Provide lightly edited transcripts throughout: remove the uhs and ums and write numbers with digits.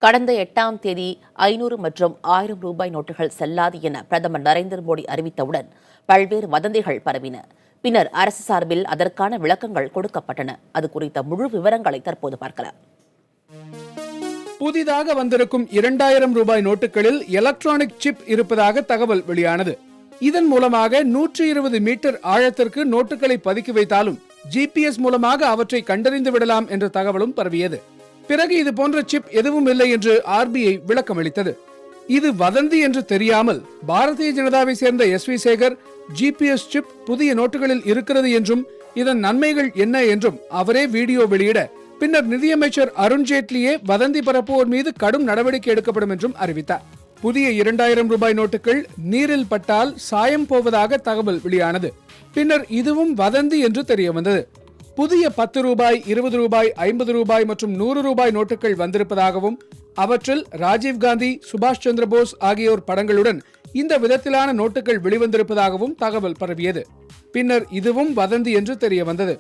கடந்த 8ஆம் தேதி 500 மற்றும் 1000 ரூபாய் நோட்டுகள் செல்லாது என பிரதமர் நரேந்திர மோடி அறிவித்தவுடன் பல்வேறு வதந்திகள் பரவின. பின்னர் அரசு சார்பில் அதற்கான விளக்கங்கள் கொடுக்கப்பட்டன. அது குறித்த முழு விவரங்களை தற்போது பார்க்கலாம். புதிதாக வந்திருக்கும் 2000 ரூபாய் நோட்டுகளில் எலக்ட்ரானிக் சிப் இருப்பதாக தகவல் வெளியானது. இதன் மூலமாக 120 மீட்டர் ஆழத்திற்கு நோட்டுகளை பதுக்கி வைத்தாலும் ஜிபிஎஸ் மூலமாக அவற்றை கண்டறிந்து விடலாம் என்ற தகவலும் பரவியது. பிறகு இது போன்ற சிப் எதுவும் இல்லை என்று ஆர்பிஐ விளக்கமளித்தது. இது வதந்தி என்று தெரியாமல் பாரதிய ஜனதாவை சேர்ந்த எஸ்.வி. சேகர் ஜிபிஎஸ் சிப் புதிய நோட்டுகளில் இருக்கிறது என்றும் இதன் நன்மைகள் என்ன என்றும் அவரே வீடியோ வெளியிட, பின்னர் நிதியமைச்சர் அருண்ஜேட்லியே வதந்தி பரப்புவோர் மீது கடும் நடவடிக்கை எடுக்கப்படும் என்றும் அறிவித்தார். புதிய 2000 ரூபாய் நோட்டுகள் நீரில் பட்டால் சாயம் போவதாக தகவல் வெளியானது. பின்னர் இதுவும் வதந்தி என்று தெரிய வந்தது. புதிய 10 ரூபாய், 20 ரூபாய், 50 ரூபாய் மற்றும் 100 ரூபாய் நோட்டுகள் வந்திருப்பதாகவும் அவற்றில் ராஜீவ்காந்தி, சுபாஷ் சந்திர போஸ் ஆகியோர் படங்களுடன் இந்த விதத்திலான நோட்டுகள் வெளிவந்திருப்பதாகவும் தகவல் பரவியது. பின்னர் இதுவும் வதந்தி என்று தெரிய வந்தது.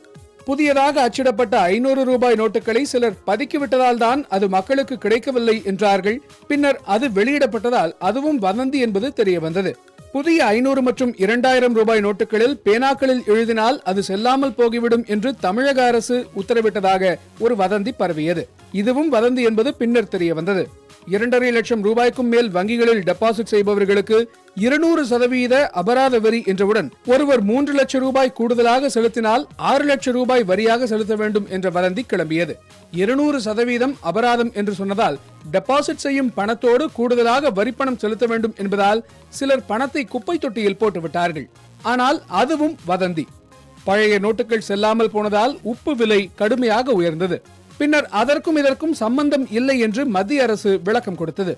புதியதாக அச்சிடப்பட்ட 500 ரூபாய் நோட்டுகளை சிலர் பதுக்கிவிட்டதால் தான் அது மக்களுக்கு கிடைக்கவில்லை என்றார்கள். பின்னர் அது வெளியிடப்பட்டதால் அதுவும் வதந்தி என்பது தெரிய வந்தது. புதிய 500 மற்றும் 2000 ரூபாய் நோட்டுகளில் பேனாக்களில் எழுதினால் அது செல்லாமல் போகிவிடும் என்று தமிழக அரசு உத்தரவிட்டதாக ஒரு வதந்தி பரவியது. இதுவும் வதந்தி என்பது பின்னர் தெரிய வந்தது. 2.5 லட்சம் ரூபாய்க்கும் மேல் வங்கிகளில் டெபாசிட் செய்பவர்களுக்கு 200% அபராத வரி என்றவுடன் ஒருவர் 3 லட்சம் ரூபாய் கூடுதலாக செலுத்தினால் 6 லட்சம் ரூபாய் வரியாக செலுத்த வேண்டும் என்ற வதந்தி கிளம்பியது. 200% அபராதம் என்று சொன்னதால் டெபாசிட் செய்யும் பணத்தோடு கூடுதலாக வரிப்பணம் செலுத்த வேண்டும் என்பதால் சிலர் பணத்தை குப்பை தொட்டியில் போட்டுவிட்டார்கள். ஆனால் அதுவும் வதந்தி. பழைய நோட்டுகள் செல்லாமல் போனதால் உப்பு விலை கடுமையாக உயர்ந்தது. பின்னர் அதற்கும் இதற்கும் சம்பந்தம் இல்லை என்று மத்திய அரசு விளக்கம் கொடுத்தது.